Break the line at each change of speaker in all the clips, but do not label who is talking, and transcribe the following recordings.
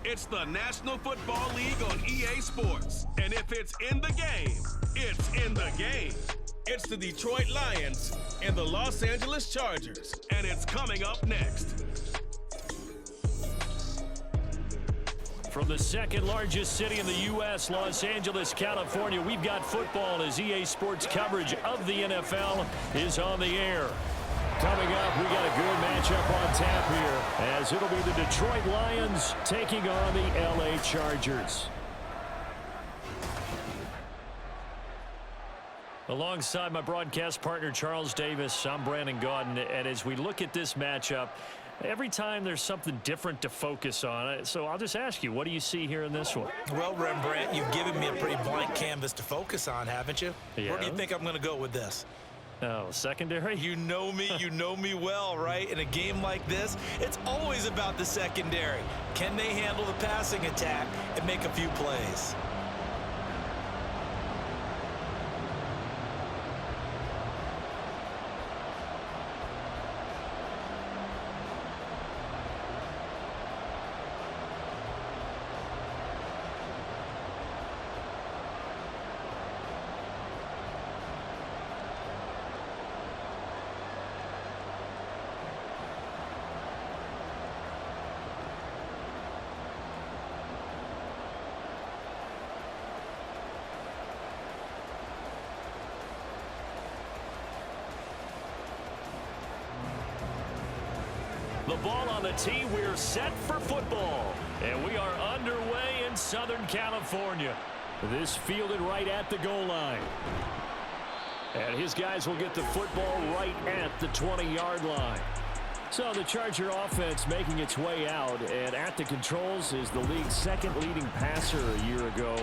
It's the National Football League on EA Sports. And if it's in the game, it's in the game. It's the Detroit Lions and the Los Angeles Chargers. And it's coming up next.
From the second largest city in the U.S., Los Angeles, California, we've got football as EA Sports coverage of the NFL is on the air. Coming up, we got a good matchup on tap here as it'll be the Detroit Lions taking on the L.A. Chargers. Alongside my broadcast partner, Charles Davis, I'm Brandon Gaudin, and as we look at this matchup, every time there's something different to focus on. So I'll just ask you, what do you see here in this one?
Well, Rembrandt, you've given me a pretty blank canvas to focus on, haven't you?
Yeah.
Where do you think I'm going to go with this?
Oh, secondary?
You know me well, right? In a game like this, it's always about the secondary. Can they handle the passing attack and make a few plays?
The ball on the tee, we're set for football. And we are underway in Southern California. This fielded right at the goal line. And his guys will get the football right at the 20-yard line. So the Charger offense making its way out. And at the controls is the league's second leading passer a year ago.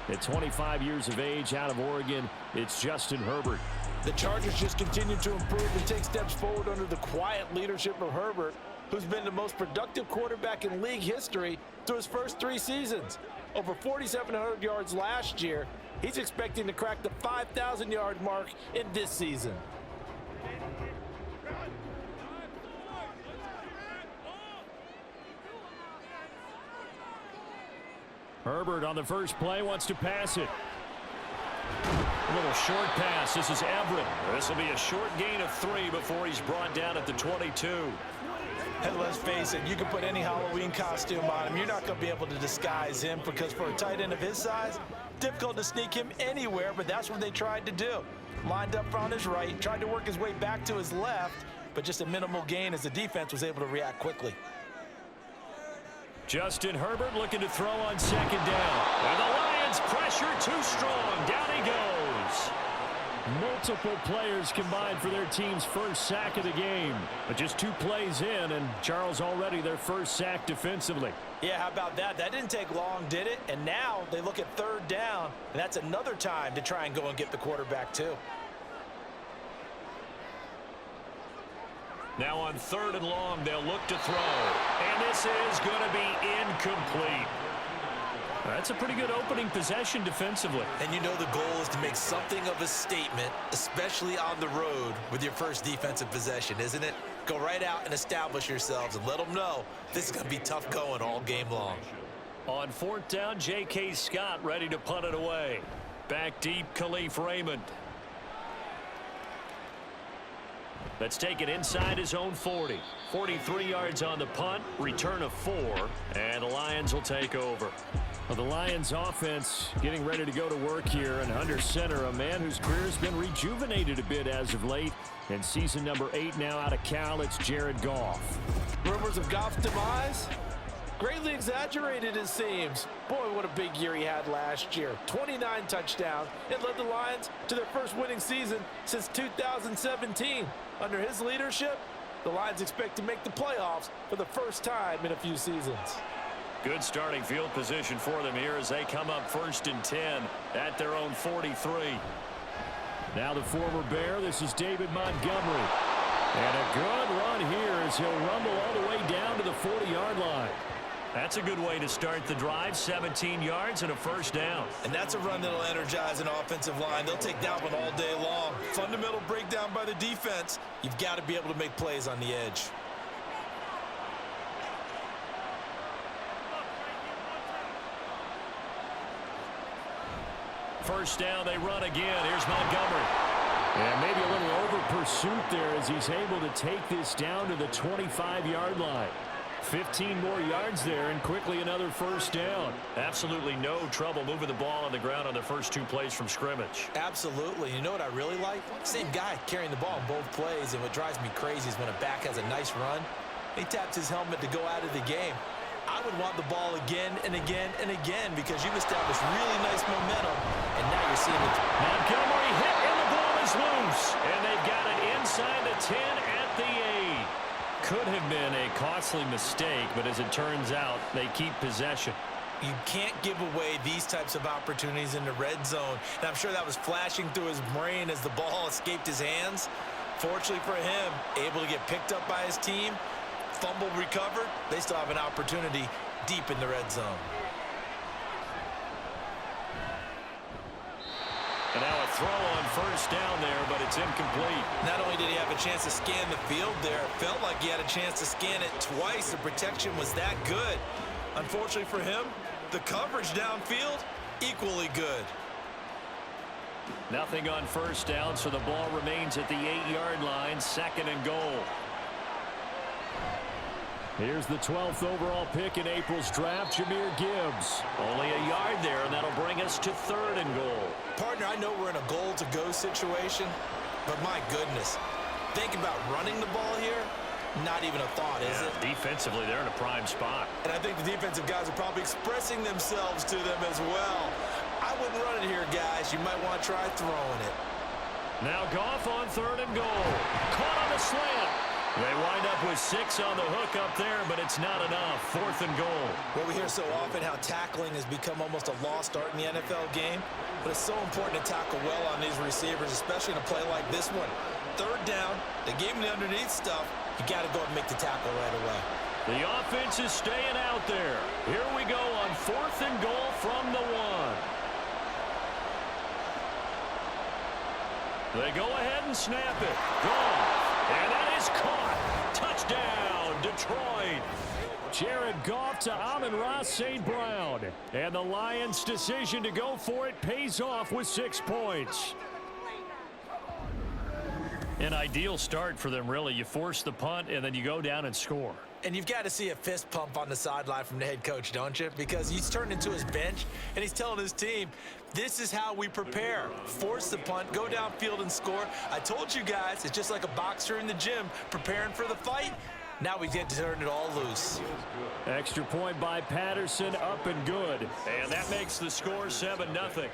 At 25 years of age, out of Oregon, it's Justin Herbert.
The Chargers just continue to improve and take steps forward under the quiet leadership of Herbert, who's been the most productive quarterback in league history through his first 3 seasons. Over 4,700 yards last year. He's expecting to crack the 5,000-yard mark in this season.
Herbert on the first play wants to pass it. A little short pass. This is Everett. This will be a short gain of 3 before he's brought down at the 22.
And let's face it, you can put any Halloween costume on him. You're not going to be able to disguise him because for a tight end of his size, difficult to sneak him anywhere, but that's what they tried to do. Lined up on his right, tried to work his way back to his left, but just a minimal gain as the defense was able to react quickly.
Justin Herbert looking to throw on second down. And the Lions pressure too strong. Down he goes. Multiple players combined for their team's first sack of the game. But just 2 plays in, and Charles already their first sack defensively.
Yeah, how about that? That didn't take long, did it? And now they look at third down, and that's another time to try and go and get the quarterback too.
Now on 3rd and long, they'll look to throw. And this is going to be incomplete. That's a pretty good opening possession defensively.
And you know the goal is to make something of a statement, especially on the road with your first defensive possession, isn't it? Go right out and establish yourselves and let them know this is going to be tough going all game long.
On 4th down, J.K. Scott ready to punt it away. Back deep, Khalif Raymond. Let's take it inside his own 40. 43 yards on the punt, return of 4, and the Lions will take over. Well, the Lions offense getting ready to go to work here, and under center, a man whose career has been rejuvenated a bit as of late. In season number 8 now out of Cal, it's Jared Goff.
Rumors of Goff's demise? Greatly exaggerated, it seems. Boy, what a big year he had last year. 29 touchdowns and led the Lions to their first winning season since 2017. Under his leadership, the Lions expect to make the playoffs for the first time in a few seasons.
Good starting field position for them here as they come up 1st and 10 at their own 43. Now the former Bear, this is David Montgomery. And a good run here as he'll rumble all the way down to the 40-yard line. That's a good way to start the drive, 17 yards and a first down.
And that's a run that'll energize an offensive line. They'll take that one all day long. Fundamental breakdown by the defense. You've got to be able to make plays on the edge.
First down, they run again. Here's Montgomery. And maybe a little over pursuit there as he's able to take this down to the 25-yard line. 15 more yards there and quickly another first down. Absolutely no trouble moving the ball on the ground on the first 2 plays from scrimmage.
Absolutely. You know what I really like? Same guy carrying the ball in both plays, and what drives me crazy is when a back has a nice run, he taps his helmet to go out of the game. I would want the ball again and again and again because you've established really nice momentum, and now you're seeing it.
Montgomery hit, and the ball is loose. And they've got it inside the 10 at the 8. Could have been a costly mistake, but as it turns out, they keep possession.
You can't give away these types of opportunities in the red zone. And I'm sure that was flashing through his brain as the ball escaped his hands. Fortunately for him, able to get picked up by his team, fumble recovered. They still have an opportunity deep in the red zone.
And now a throw on first down there, but it's incomplete.
Not only did he have a chance to scan the field there, it felt like he had a chance to scan it twice. The protection was that good. Unfortunately for him, the coverage downfield, equally good.
Nothing on first down, so the ball remains at the 8-yard line, 2nd and goal. Here's the 12th overall pick in April's draft, Jahmyr Gibbs. Only a yard there, and that'll bring us to 3rd and goal.
Partner, I know we're in a goal-to-go situation, but my goodness, think about running the ball here. Not even a thought, is it?
Defensively, they're in a prime spot.
And I think the defensive guys are probably expressing themselves to them as well. I wouldn't run it here, guys. You might want to try throwing it.
Now Goff on 3rd and goal. Caught on the slant. They wind up with 6 on the hook up there, but it's not enough. 4th and goal.
Well, we hear so often how tackling has become almost a lost art in the NFL game, but it's so important to tackle well on these receivers, especially in a play like this one. 3rd down, they gave him the underneath stuff. You got to go and make the tackle right away.
The offense is staying out there. Here we go on 4th and goal from the 1. They go ahead and snap it. Gone. And that is caught. Touchdown, Detroit. Jared Goff to Amon-Ra St. Brown. And the Lions' decision to go for it pays off with 6 points. An ideal start for them, really. You force the punt, and then you go down and score.
And you've got to see a fist pump on the sideline from the head coach, don't you? Because he's turned into his bench, and he's telling his team, this is how we prepare. Force the punt, go downfield and score. I told you guys, it's just like a boxer in the gym preparing for the fight. Now we get to turn it all loose.
Extra point by Patterson, up and good. And that makes the score 7-0.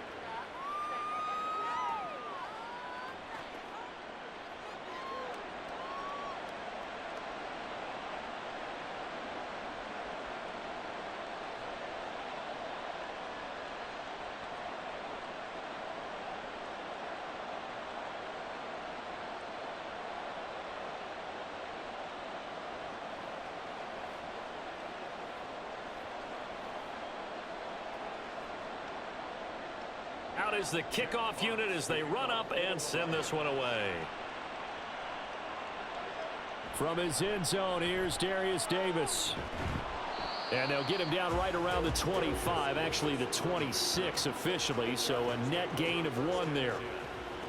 Out is the kickoff unit as they run up and send this one away. From his end zone, here's Darius Davis. And they'll get him down right around the 25, actually the 26 officially, so a net gain of 1 there.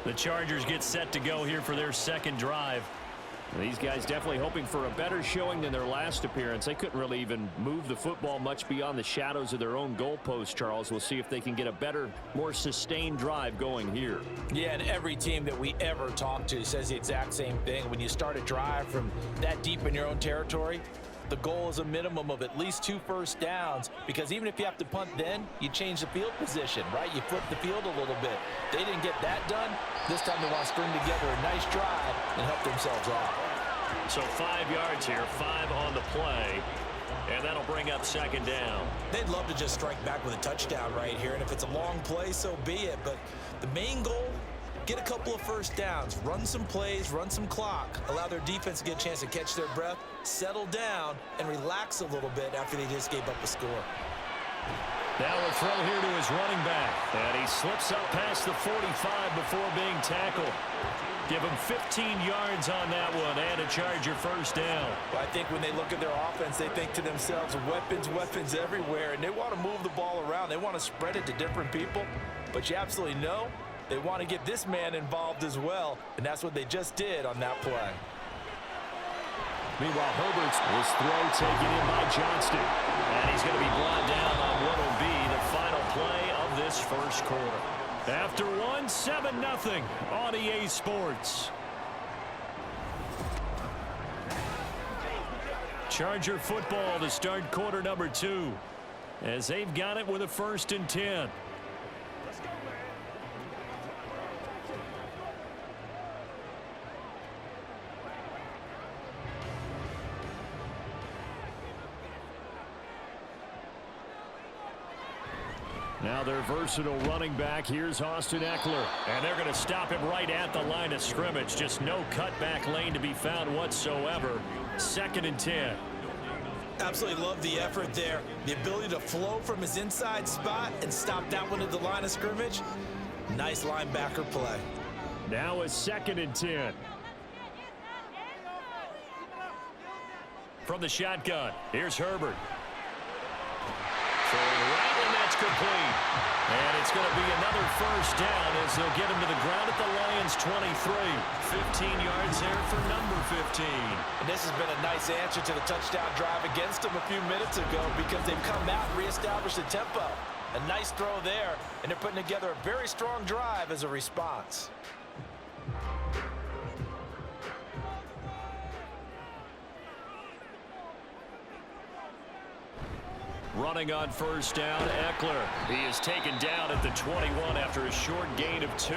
The Chargers get set to go here for their 2nd drive. These guys definitely hoping for a better showing than their last appearance. They couldn't really even move the football much beyond the shadows of their own goalpost, Charles. We'll see if they can get a better, more sustained drive going here.
Yeah, and every team that we ever talk to says the exact same thing. When you start a drive from that deep in your own territory, the goal is a minimum of at least 2 first downs, because even if you have to punt then, you change the field position, right? You flip the field a little bit. They didn't get that done. This time they want to string together a nice drive and help themselves out.
So 5 yards here, 5 on the play, and that'll bring up 2nd down.
They'd love to just strike back with a touchdown right here, and if it's a long play, so be it. But the main goal, get a couple of first downs, run some plays, run some clock, allow their defense to get a chance to catch their breath, settle down, and relax a little bit after they just gave up a score.
Now a throw here to his running back, and he slips up past the 45 before being tackled. Give him 15 yards on that one and a Charger first down.
Well, I think when they look at their offense, they think to themselves, weapons, weapons everywhere, and they want to move the ball around. They want to spread it to different people. but you absolutely know they want to get this man involved as well, and that's what they just did on that play.
Meanwhile, Herbert's this throw taken in by Johnston. And he's going to be brought down on what will be the final play of this first quarter. After one, 7-0 on EA Sports. Charger football to start quarter number 2 as they've got it with a 1st and 10. Now their versatile running back, here's Austin Eckler. And they're going to stop him right at the line of scrimmage. Just no cutback lane to be found whatsoever. 2nd and 10.
Absolutely love the effort there. The ability to flow from his inside spot and stop that one at the line of scrimmage. Nice linebacker play.
Now a 2nd and 10. From the shotgun, here's Herbert. Throwing right, and that's complete. And it's going to be another 1st down as they'll get him to the ground at the Lions' 23. 15 yards there for number 15.
And this has been a nice answer to the touchdown drive against them a few minutes ago because they've come out and reestablished the tempo. A nice throw there, and they're putting together a very strong drive as a response.
Running on 1st down, Eckler. He is taken down at the 21 after a short gain of 2.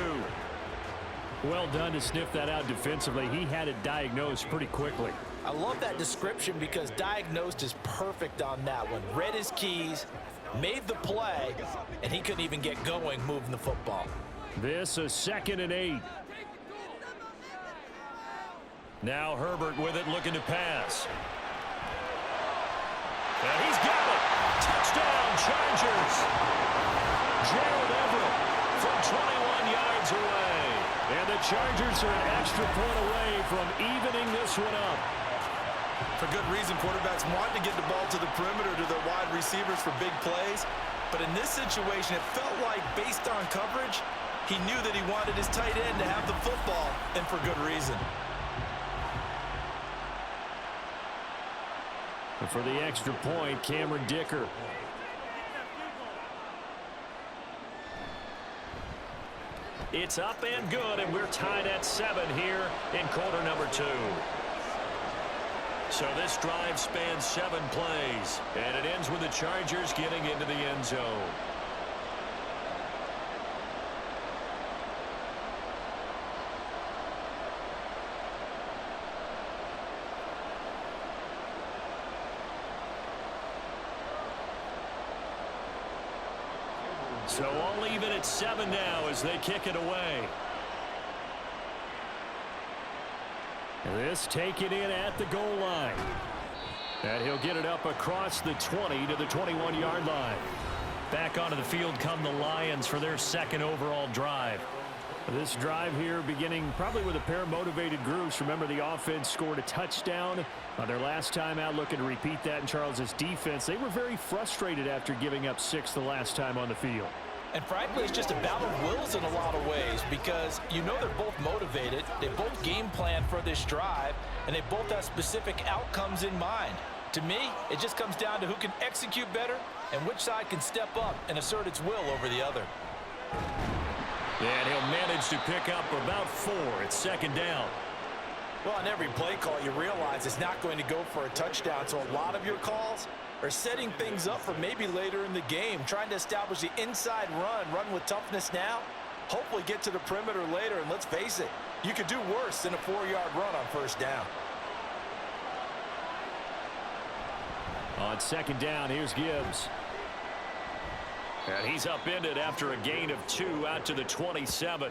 Well done to sniff that out defensively. He had it diagnosed pretty quickly.
I love that description because diagnosed is perfect on that one. Read his keys, made the play, and he couldn't even get going moving the football.
This a 2nd and 8. Now Herbert with it, looking to pass. And he's got it. Touchdown, Chargers. Gerald Everett from 21 yards away. And the Chargers are an extra point away from evening this one up.
For good reason, quarterbacks want to get the ball to the perimeter to their wide receivers for big plays. But in this situation, it felt like, based on coverage, he knew that he wanted his tight end to have the football, and for good reason.
And for the extra point, Cameron Dicker. It's up and good, and we're tied at 7 here in quarter number 2. So this drive spans 7 plays, and it ends with the Chargers getting into the end zone. So all even at 7 now as they kick it away. This taken in at the goal line. And he'll get it up across the 20 to the 21-yard line. Back onto the field come the Lions for their 2nd overall drive. This drive here beginning probably with a pair of motivated groups. Remember, the offense scored a touchdown on their last time out, looking to repeat that in Charles' defense. They were very frustrated after giving up 6 the last time on the field.
And frankly, it's just a battle of wills in a lot of ways because you know they're both motivated, they both game plan for this drive, and they both have specific outcomes in mind. To me, it just comes down to who can execute better and which side can step up and assert its will over the other.
And he'll manage to pick up about 4 at 2nd down.
Well, on every play call, you realize it's not going to go for a touchdown, so a lot of your calls are setting things up for maybe later in the game, trying to establish the inside run with toughness now, hopefully get to the perimeter later, and let's face it, you could do worse than a 4-yard run on 1st down.
On 2nd down, here's Gibbs. And he's upended after a gain of 2 out to the 27.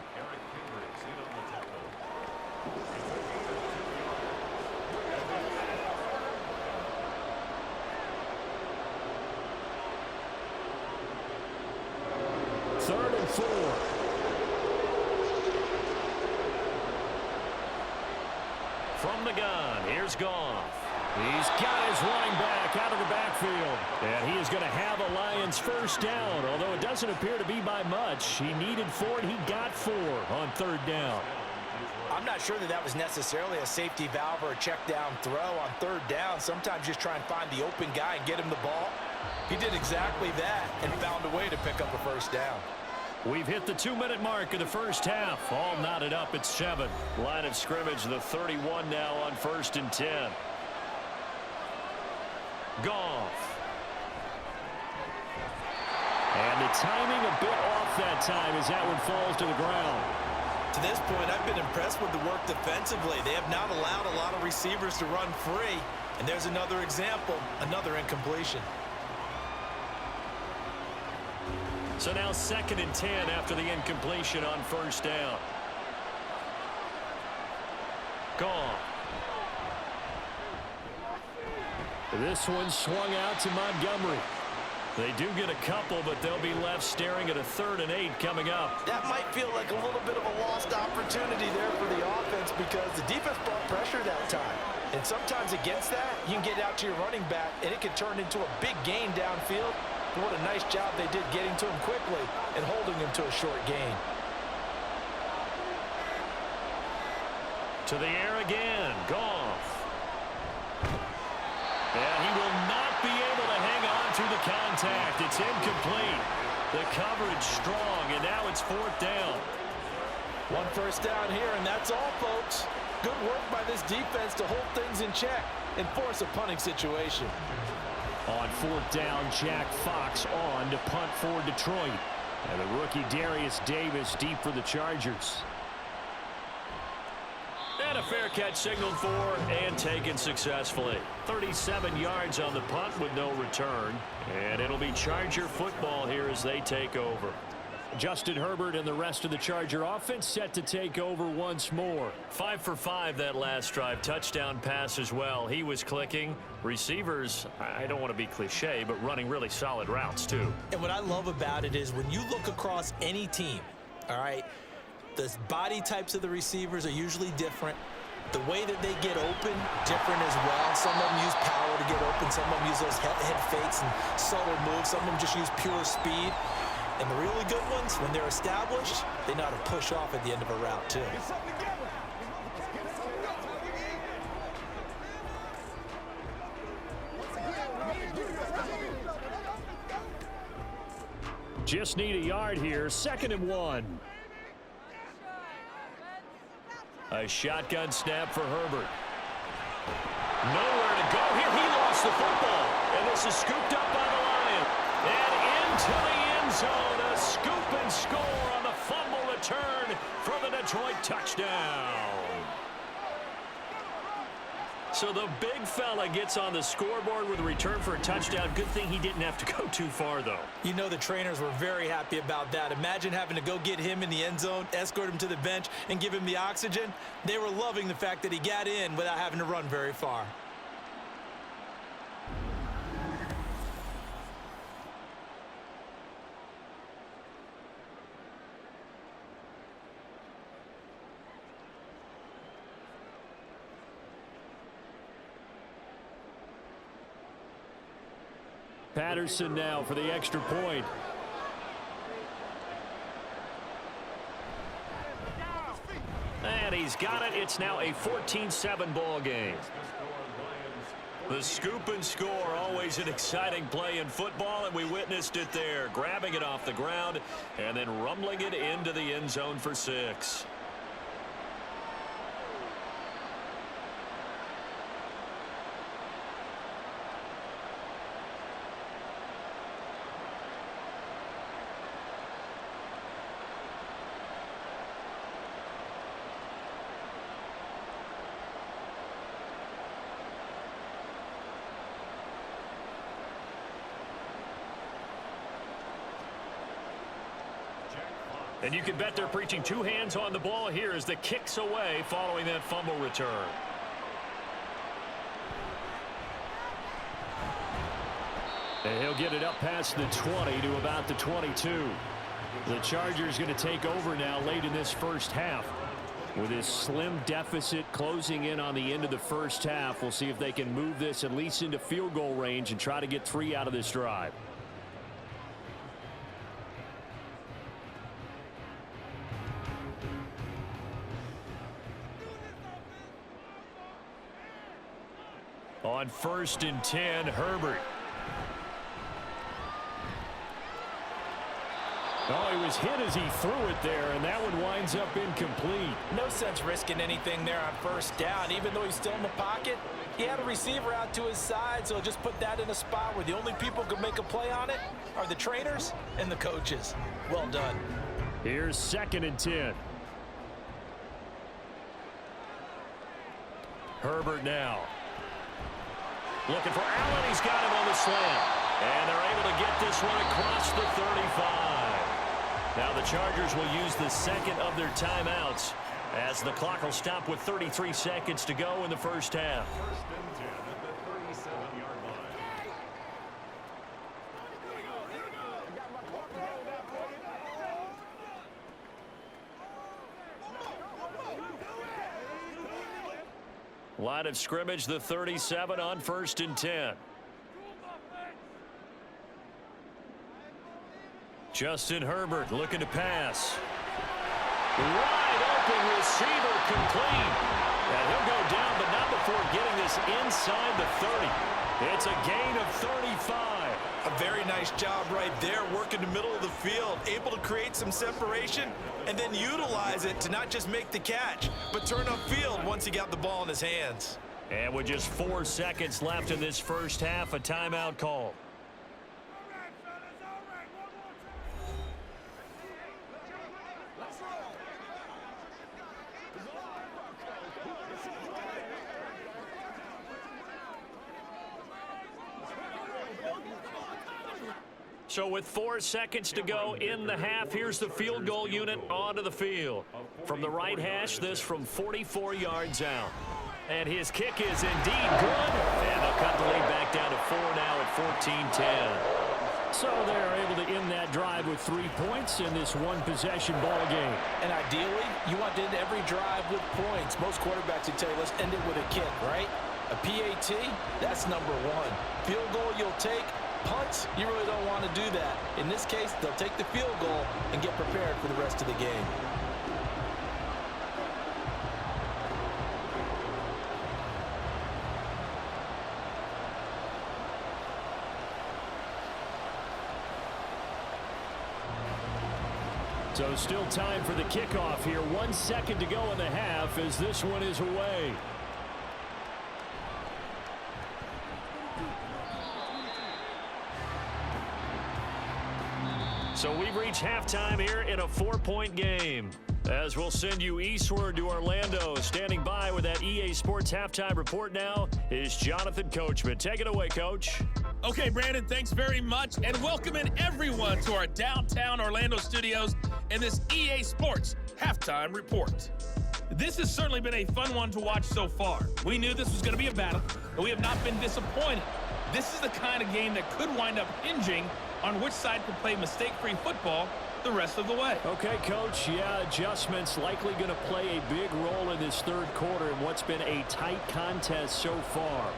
Third and 4. From the gun, here's Goff. He's got his running back out of the backfield. And he is going to have a Lions first down, although it doesn't appear to be by much. He needed 4, and he got 4 on 3rd down.
I'm not sure that was necessarily a safety valve or a check down throw on 3rd down. Sometimes just try and find the open guy and get him the ball. He did exactly that and found a way to pick up a first down.
We've hit the 2-minute mark of the first half. All knotted up at 7. Line of scrimmage, the 31 now on 1st and 10. Goff. And the timing a bit off that time as that one falls to the ground.
To this point, I've been impressed with the work defensively. They have not allowed a lot of receivers to run free. And there's another example, another incompletion.
So now 2nd and 10 after the incompletion on 1st down. Goff. This one swung out to Montgomery. They do get a couple, but they'll be left staring at a 3rd and 8 coming up.
That might feel like a little bit of a lost opportunity there for the offense because the defense brought pressure that time. And sometimes against that, you can get out to your running back, and it can turn into a big gain downfield. But what a nice job they did getting to him quickly and holding him to a short gain.
To the air again. Goff. And he will not be able to hang on to the contact. It's incomplete. The coverage strong, and now it's 4th down.
1 first down here, and that's all, folks. Good work by this defense to hold things in check and force a punting situation.
On 4th down, Jack Fox on to punt for Detroit. And the rookie Darius Davis deep for the Chargers. And a fair catch signaled for and taken successfully. 37 yards on the punt with no return. And it'll be Charger football here as they take over. Justin Herbert and the rest of the Charger offense set to take over once more. 5 for 5 that last drive. Touchdown pass as well. He was clicking. Receivers, I don't want to be cliche, but running really solid routes too.
And what I love about it is when you look across any team, all right, the body types of the receivers are usually different. The way that they get open, different as well. Some of them use power to get open. Some of them use those head fakes and subtle moves. Some of them just use pure speed. And the really good ones, when they're established, they know how to push off at the end of a route, too.
Just need a yard here. 2nd and 1. A shotgun snap for Herbert. Nowhere to go here. He lost the football. And this is scooped up by the Lions. And into the end zone. A scoop and score on the fumble return for the Detroit touchdown. So the big fella gets on the scoreboard with a return for a touchdown. Good thing he didn't have to go too far, though.
You know the trainers were very happy about that. Imagine having to go get him in the end zone, escort him to the bench, and give him the oxygen. They were loving the fact that he got in without having to run very far.
Patterson now for the extra point. And he's got it. It's now a 14-7 ball game. The scoop and score, always an exciting play in football, and we witnessed it there. Grabbing it off the ground and then rumbling it into the end zone for 6. And you can bet they're preaching 2 hands on the ball here as the kick's away following that fumble return. And he'll get it up past the 20 to about the 22. The Chargers going to take over now late in this first half. With this slim deficit closing in on the end of the first half, we'll see if they can move this at least into field goal range and try to get 3 out of this drive. On 1st and 10, Herbert. Oh, he was hit as he threw it there, and that one winds up incomplete.
No sense risking anything there on 1st down. Even though he's still in the pocket, he had a receiver out to his side, so just put that in a spot where the only people who can make a play on it are the trainers and the coaches. Well done.
Here's 2nd and 10. Herbert now. Looking for Allen. He's got him on the slant. And they're able to get this one across the 35. Now the Chargers will use the 2nd of their timeouts as the clock will stop with 33 seconds to go in the first half. Line of scrimmage, the 37 on 1st and 10. Justin Herbert looking to pass. Wide open receiver complete. And he'll go down, but not before getting this inside the 30. It's a gain of 35.
A very nice job right there, working the middle of the field, able to create some separation and then utilize it to not just make the catch, but turn upfield once he got the ball in his hands.
And with just 4 seconds left in this first half, a timeout call. So with 4 seconds to go in the half, here's the field goal unit onto the field. From the right hash, this from 44 yards out. And his kick is indeed good. And they'll cut the lead back down to 4 now at 14-10. So they're able to end that drive with 3 points in this one-possession ball game.
And ideally, you want to end every drive with points. Most quarterbacks would tell you, let's end it with a kick, right? A PAT, that's number 1. Field goal you'll take. Punts, you really don't want to do that. In this case, they'll take the field goal and get prepared for the rest of the game.
So still time for the kickoff here. 1 second to go in the half as this one is away. So we've reached halftime here in a 4-point game. As we'll send you eastward to Orlando. Standing by with that EA Sports halftime report now is Jonathan Coachman. Take it away, Coach.
Okay, Brandon, thanks very much. And welcoming everyone to our downtown Orlando studios in this EA Sports halftime report. This has certainly been a fun one to watch so far. We knew this was going to be a battle, and we have not been disappointed. This is the kind of game that could wind up hinging on which side can play mistake-free football the rest of the way.
Okay, Coach. Yeah, adjustments likely going to play a big role in this third quarter in what's been a tight contest so far.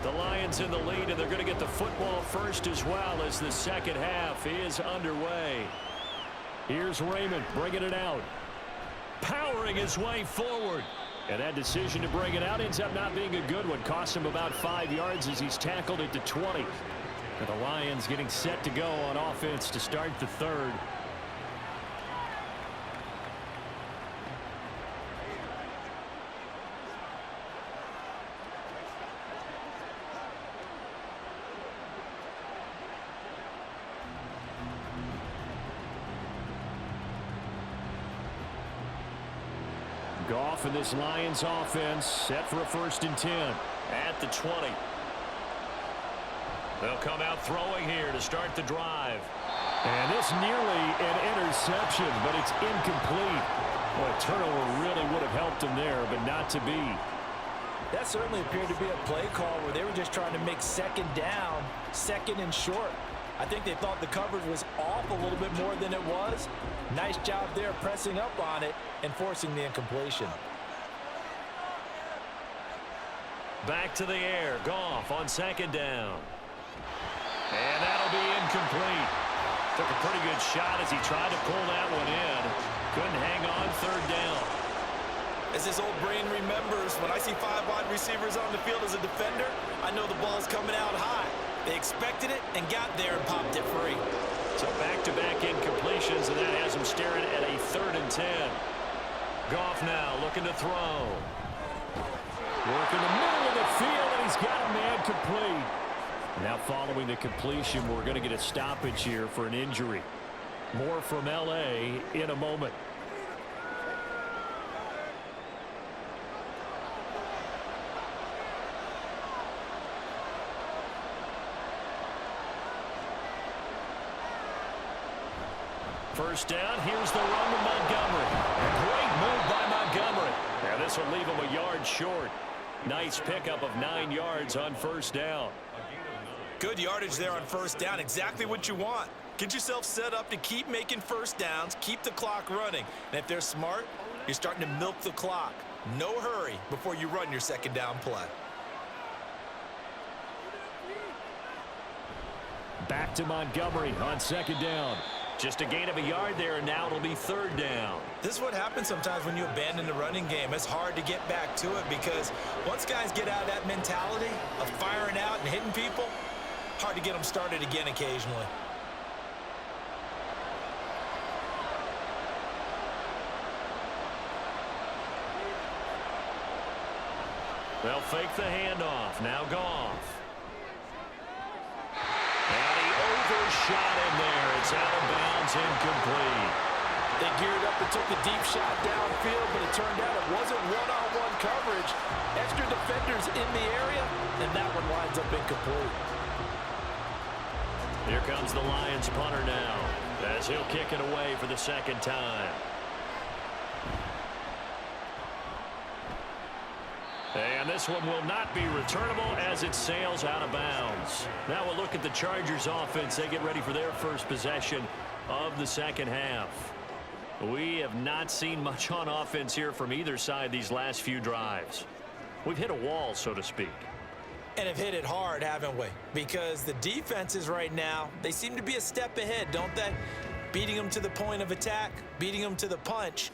The Lions in the lead, and they're going to get the football first as well as the second half is underway. Here's Raymond bringing it out. Powering his way forward. And that decision to bring it out ends up not being a good one. Cost him about 5 yards as he's tackled it to 20. And the Lions getting set to go on offense to start the third. Goff and this Lions offense set for a 1st and 10. at the 20. They'll come out throwing here to start the drive. And this nearly an interception, but it's incomplete. Well, a turnover really would have helped him there, but not to be.
That certainly appeared to be a play call where they were just trying to make second down, second and short. I think they thought the coverage was off a little bit more than it was. Nice job there pressing up on it and forcing the incompletion.
Back to the air. Goff on second down. And that'll be incomplete. Took a pretty good shot as he tried to pull that one in. Couldn't hang on third down.
As his old brain remembers, when I see 5 wide receivers on the field as a defender, I know the ball's coming out high. They expected it and got there and popped it free.
So back-to-back incompletions, and that has him staring at a 3rd and 10. Goff now looking to throw. Work in the middle of the field, and he's got a man complete. Now following the completion, we're going to get a stoppage here for an injury. More from L.A. in a moment. First down, here's the run to Montgomery. A great move by Montgomery. And this will leave him a yard short. Nice pickup of 9 yards on first down.
Good yardage there on first down. Exactly what you want. Get yourself set up to keep making first downs, keep the clock running. And if they're smart, you're starting to milk the clock. No hurry before you run your second down play.
Back to Montgomery on second down. Just a gain of a yard there, and now it'll be 3rd down.
This is what happens sometimes when you abandon the running game. It's hard to get back to it because once guys get out of that mentality of firing out and hitting people, hard to get them started again occasionally.
They'll fake the handoff. Now Goff. And he overshot in there. It's out of bounds, incomplete.
They geared up and took the deep shot downfield, but it turned out it wasn't one-on-one coverage. Extra defenders in the area, and that one winds up incomplete.
Here comes the Lions punter now, as he'll kick it away for the second time. And this one will not be returnable as it sails out of bounds. Now we'll look at the Chargers offense. They get ready for their first possession of the second half. We have not seen much on offense here from either side these last few drives. We've hit a wall, so to speak.
And have hit it hard, haven't we? Because the defenses right now, they seem to be a step ahead, don't they? Beating them to the point of attack, beating them to the punch.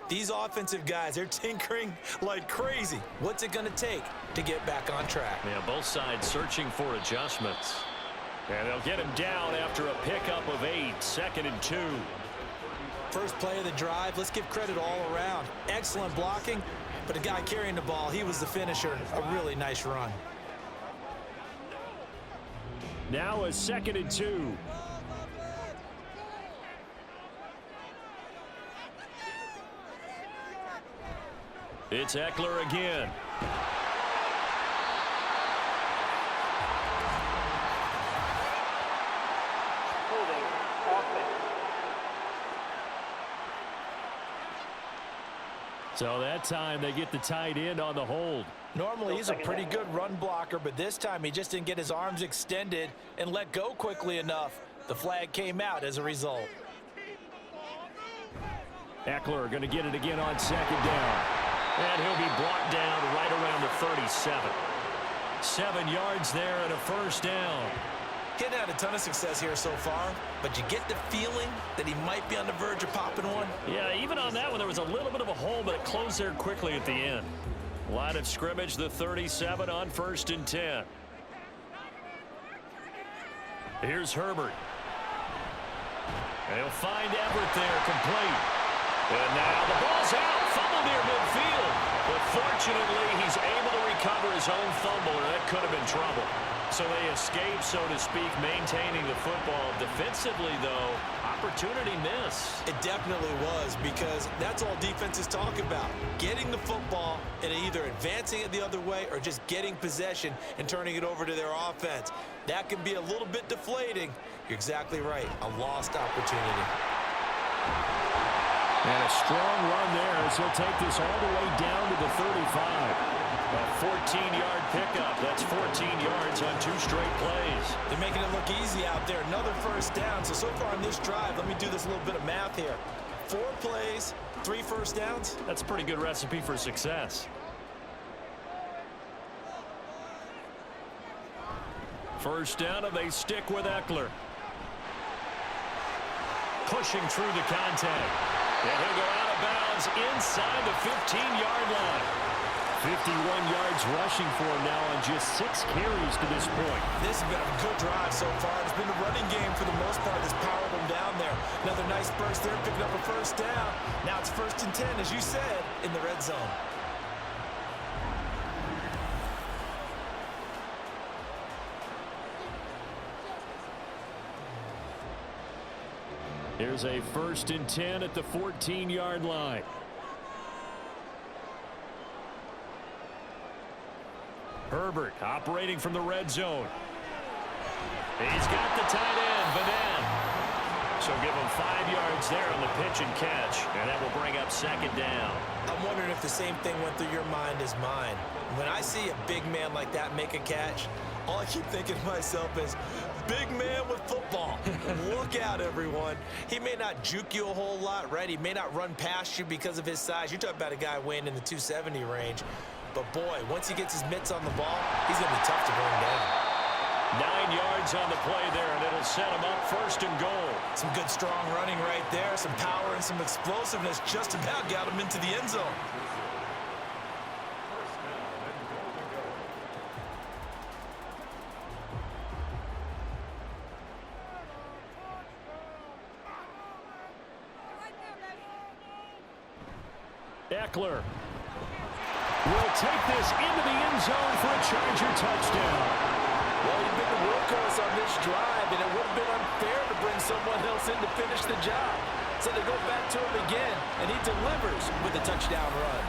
These offensive guys, they're tinkering like crazy. What's it going to take to get back on track?
Yeah, both sides searching for adjustments. And they'll get him down after a pickup of 8, 2nd and 2.
First play of the drive, let's give credit all around. Excellent blocking, but the guy carrying the ball, he was the finisher. A really nice run.
Now a 2nd and 2. It's Eckler again. So that time they get the tight end on the hold.
Normally he's a pretty good run blocker, but this time he just didn't get his arms extended and let go quickly enough. The flag came out as a result.
Eckler going to get it again on second down. And he'll be brought down right around the 37. 7 yards there and a first down.
He hadn't had a ton of success here so far, but you get the feeling that he might be on the verge of popping one.
Yeah, even on that one, there was a little bit of a hole, but it closed there quickly at the end. Line of scrimmage, the 37 on 1st and 10. Here's Herbert. And he'll find Everett there, complete. And now the ball's out, fumble near midfield. But fortunately, he's able to recover his own fumble, or that could have been trouble. So they escape, so to speak, maintaining the football. Defensively, though, opportunity miss.
It definitely was, because that's all defenses talk about. Getting the football and either advancing it the other way or just getting possession and turning it over to their offense. That can be a little bit deflating. You're exactly right. A lost opportunity.
And a strong run there as he'll take this all the way down to the 35. A 14-yard pickup. That's 14 yards on 2 straight plays.
They're making it look easy out there. Another first down. So far on this drive, let me do this little bit of math here. 4 plays, 3 first downs.
That's a pretty good recipe for success. First down, and they stick with Eckler. Pushing through the contact. And he'll go out of bounds inside the 15-yard line. 51 yards rushing for him now on just 6 carries to this point.
This has been a good drive so far. It's been the running game for the most part that's powered them down there. Another nice burst there, picking up a first down. Now it's 1st and 10, as you said, in the red zone.
Here's a 1st and 10 at the 14-yard line. Herbert operating from the red zone. He's got the tight end, Madden. So give him 5 yards there on the pitch and catch, and that will bring up 2nd down.
I'm wondering if the same thing went through your mind as mine. When I see a big man like that make a catch, all I keep thinking to myself is, big man with football. Look out, everyone. He may not juke you a whole lot, right? He may not run past you because of his size. You're talking about a guy weighing in the 270 range. But, boy, once he gets his mitts on the ball, he's going to be tough to bring down.
9 yards on the play there, and it'll set him up 1st and goal.
Some good, strong running right there. Some power and some explosiveness just about got him into the end zone.
Eckler will take this into the end zone for a Charger touchdown.
Well, he's been the workhorse on this drive, and it would have been unfair to bring someone else in to finish the job. So they go back to him again, and he delivers with a touchdown run.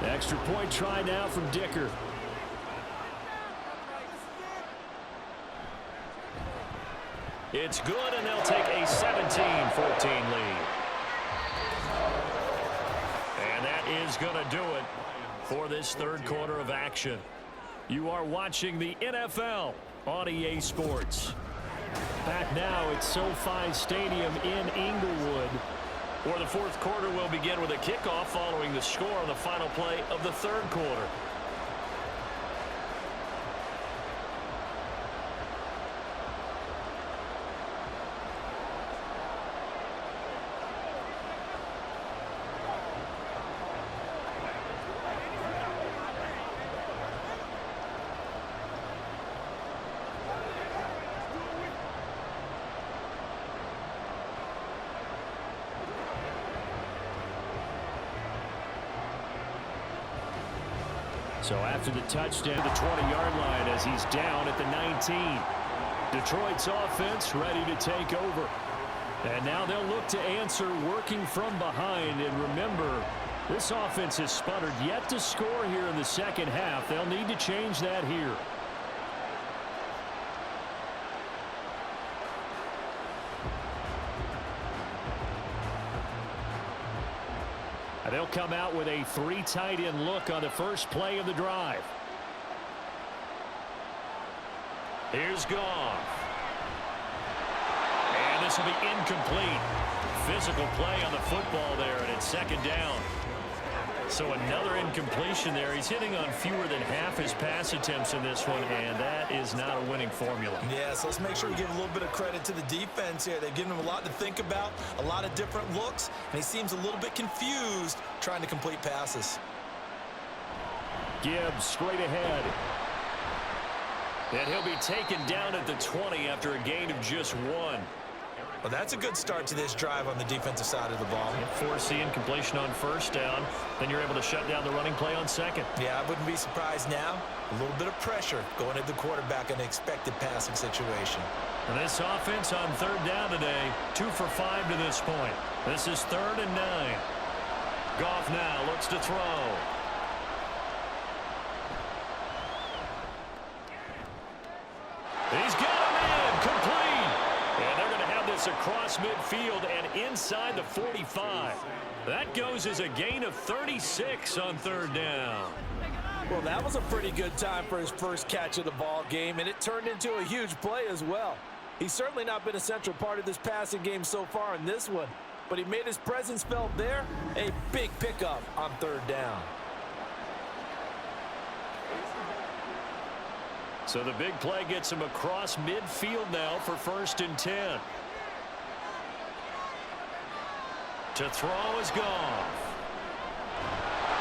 The extra point try now from Dicker. It's good, and they'll take a 17-14 lead. And that is going to do it for this 3rd quarter of action. You are watching the NFL on EA Sports. Back now at SoFi Stadium in Inglewood, where the 4th quarter will begin with a kickoff following the score on the final play of the 3rd quarter. So after the touchdown, the 20-yard line as he's down at the 19. Detroit's offense ready to take over. And now they'll look to answer working from behind. And remember, this offense has sputtered yet to score here in the 2nd half. They'll need to change that here. They'll come out with a 3 tight end look on the first play of the drive. Here's Goff. And this will be incomplete. Physical play on the football there, and it's 2nd down. So another incompletion there. He's hitting on fewer than half his pass attempts in this one, and that is not a winning formula.
Yeah, so let's make sure we give a little bit of credit to the defense here. They've given him a lot to think about, a lot of different looks, and he seems a little bit confused trying to complete passes.
Gibbs straight ahead. And he'll be taken down at the 20 after a gain of just 1.
Well, that's a good start to this drive on the defensive side of the ball.
Force the incompletion on first down. Then you're able to shut down the running play on second.
Yeah, I wouldn't be surprised now. A little bit of pressure going at the quarterback in an expected passing situation.
And this offense on third down today, 2 for 5 to this point. This is 3rd and 9. Goff now looks to throw. He's got him in, complete. And they're going to have this across midfield and inside the 45. That goes as a gain of 36 on third down.
Well, that was a pretty good time for his first catch of the ball game, and it turned into a huge play as well. He's certainly not been a central part of this passing game so far in this one, but he made his presence felt there. A big pickup on third down.
So the big play gets him across midfield now for 1st and 10. To throw is Goff.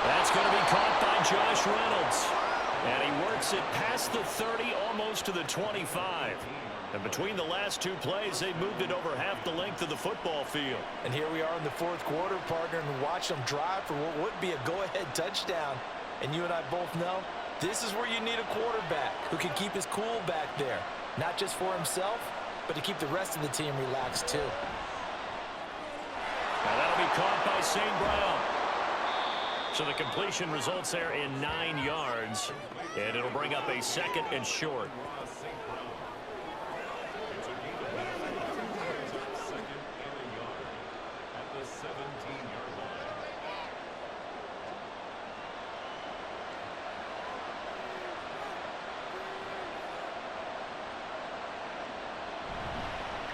That's going to be caught by Josh Reynolds. And he works it past the 30, almost to the 25. And between the last 2 plays, they moved it over half the length of the football field.
And here we are in the 4th quarter, partner, and watch them drive for what would be a go-ahead touchdown. And you and I both know this is where you need a quarterback who can keep his cool back there. Not just for himself, but to keep the rest of the team relaxed too.
Now that'll be caught by St. Brown. So the completion results there in 9 yards. And it'll bring up a 2nd and short.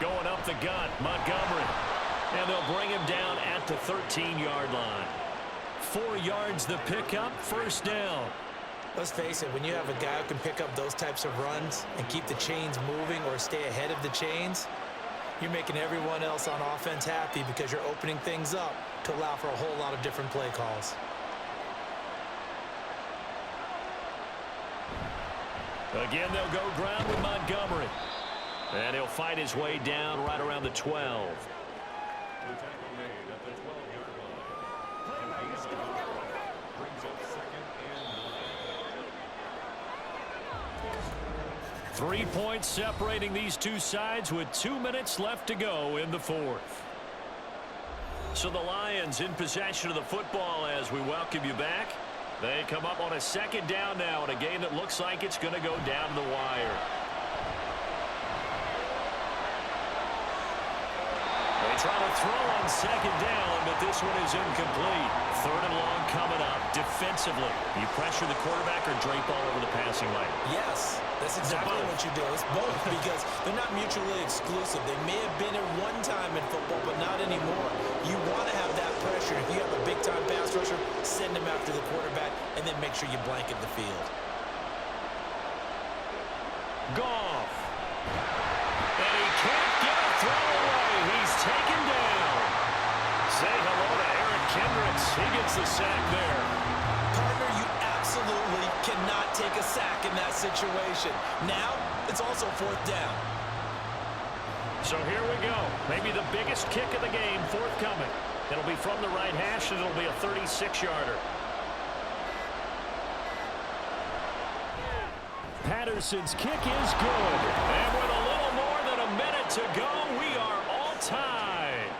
Going up the gut, Montgomery. And they'll bring him down at the 13-yard line. 4 yards the pickup, 1st down.
Let's face it, when you have a guy who can pick up those types of runs and keep the chains moving or stay ahead of the chains, you're making everyone else on offense happy because you're opening things up to allow for a whole lot of different play calls.
Again, they'll go ground with Montgomery. And he'll fight his way down right around the 12. 3 points separating these two sides with 2 minutes left to go in the 4th. So the Lions in possession of the football as we welcome you back. They come up on a 2nd down now in a game that looks like it's going to go down the wire. They try to throw on 2nd down, but this one is incomplete. 3rd and long coming up. Defensively, you pressure the quarterback or drape all over the passing lane?
Yes, that's exactly what you do. It's both because they're not mutually exclusive. They may have been at one time in football, but not anymore. You want to have that pressure. If you have a big-time pass rusher, send him after the quarterback, and then make sure you blanket the field.
Goff. And he can't get a throw away. He's taken down. Say hello to Eric Kendricks. He gets the sack there.
Partner, you absolutely cannot take a sack in that situation. Now, it's also 4th down.
So here we go. Maybe the biggest kick of the game forthcoming. It'll be from the right hash, and it'll be a 36-yarder. Patterson's kick is good. And with a little more than a minute to go, we are all tied.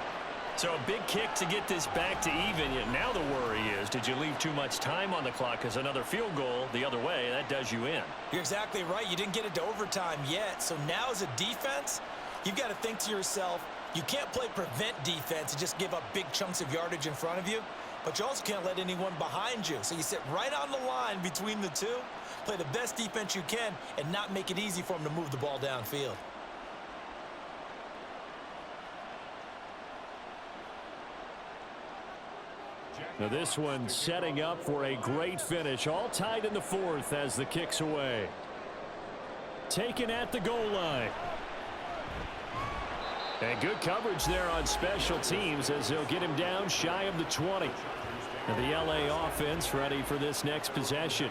So a big kick to get this back to even. Yet now the worry is, did you leave too much time on the clock? Because another field goal the other way, that does you in.
You're exactly right. You didn't get it to overtime yet. So now as a defense, you've got to think to yourself, you can't play prevent defense and just give up big chunks of yardage in front of you. But you also can't let anyone behind you. So you sit right on the line between the two, play the best defense you can, and not make it easy for them to move the ball downfield.
Now this one setting up for a great finish. All tied in the 4th as the kick's away. Taken at the goal line. And good coverage there on special teams as they'll get him down shy of the 20. And the LA offense ready for this next possession.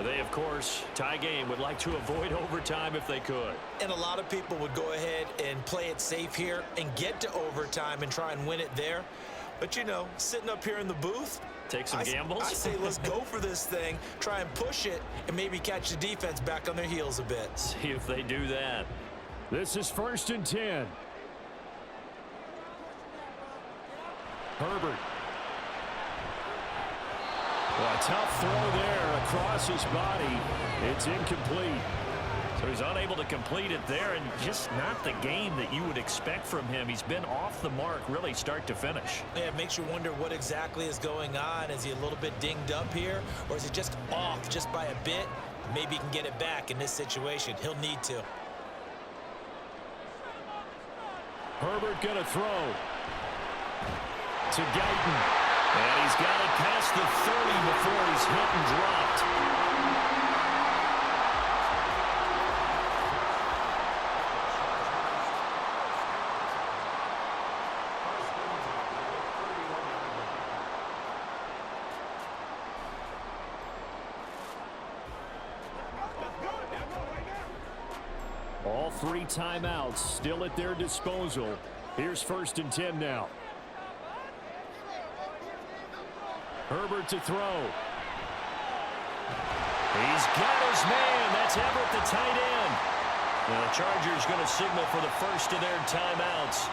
They, of course, tie game, would like to avoid overtime if they could.
And a lot of people would go ahead and play it safe here and get to overtime and try and win it there. But, you know, sitting up here in the booth,
take some gambles.
I say let's go for this thing, try and push it, and maybe catch the defense back on their heels a bit.
See if they do that.
This is 1st and 10. Herbert. Well, a tough throw there across his body. It's incomplete.
So he's unable to complete it there, and just not the game that you would expect from him. He's been off the mark really start to finish.
Yeah, it makes you wonder what exactly is going on. Is he a little bit dinged up here, or is he just off just by a bit? Maybe he can get it back in this situation. He'll need to.
Herbert going to throw to Guyton.
And he's got it past the 30 before he's hit and dropped.
All 3 timeouts still at their disposal. Here's 1st and 10 now. Herbert to throw.
He's got his man. That's Everett, the tight end. Now the Chargers going to signal for the first of their timeouts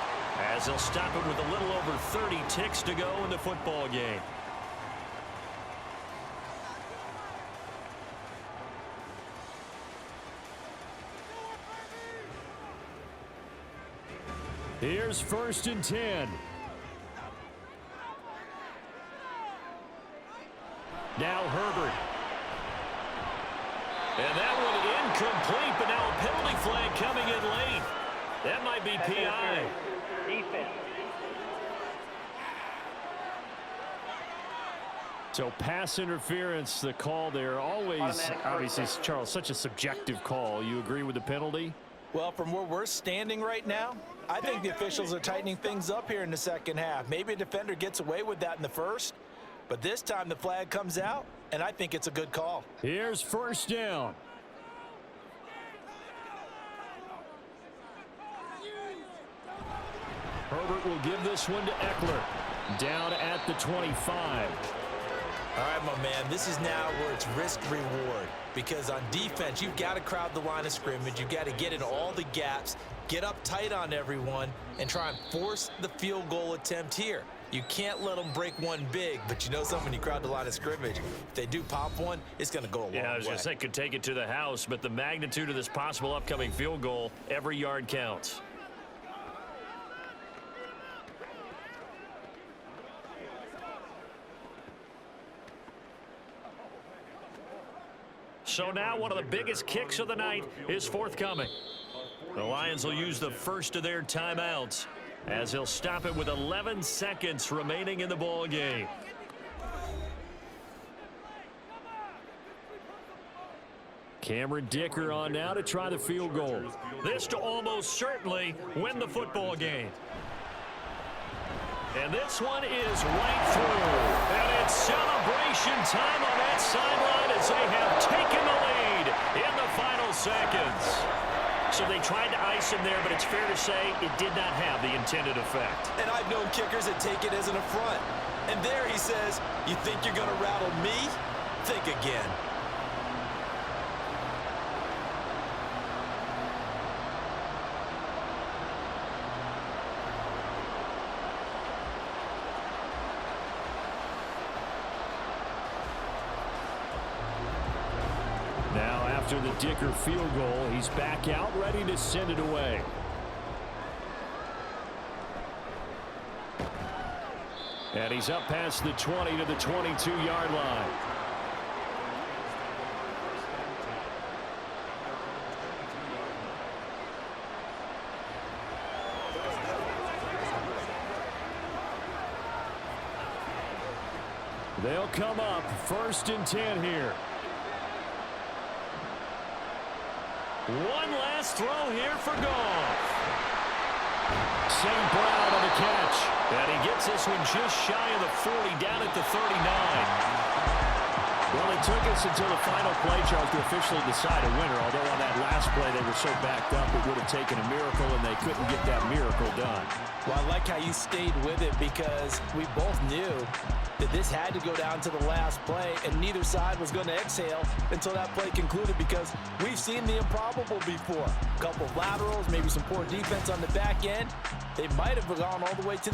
as they'll stop it with a little over 30 ticks to go in the football game.
Here's 1st and 10. Now Herbert.
And that one incomplete, but now a penalty flag coming in late. That might be PI.
So pass interference, the call there. Always, obviously, Charles, such a subjective call. You agree with the penalty?
Well, from where we're standing right now, I think the officials are tightening things up here in the second half. Maybe a defender gets away with that in the first, but this time the flag comes out, and I think it's a good call.
Here's 1st down. Herbert will give this one to Eckler. Down at the 25.
All right, my man, this is now where it's risk-reward, because on defense, you've got to crowd the line of scrimmage. You've got to get in all the gaps, get up tight on everyone, and try and force the field goal attempt here. You can't let them break one big, but you know something, when you crowd the line of scrimmage, if they do pop one, it's going to go a long way.
Yeah, I was going to say could take it to the house, but the magnitude of this possible upcoming field goal, every yard counts. So now one of the biggest kicks of the night is forthcoming. The Lions will use the first of their timeouts as he'll stop it with 11 seconds remaining in the ball game.
Cameron Dicker on now to try the field goal.
This to almost certainly win the football game. And this one is right through. And it's celebration time on that sideline as they have taken the lead in the final seconds. So they tried to ice him there, but it's fair to say it did not have the intended effect.
And I've known kickers that take it as an affront. And there he says, you think you're going to rattle me? Think again.
After the Dicker field goal, he's back out, ready to send it away. And he's up past the 20 to the 22-yard line. They'll come up 1st and 10 here.
One last throw here for Goff.
St. Brown on the catch.
And he gets this one just shy of the 40, down at the 39.
Well, it took us until the final play, Charles, to officially decide a winner. Although on that last play they were so backed up it would have taken a miracle, and they couldn't get that miracle done.
Well, I like how you stayed with it because we both knew that this had to go down to the last play, and neither side was going to exhale until that play concluded because we've seen the improbable before. A couple of laterals, maybe some poor defense on the back end. They might have gone all the way to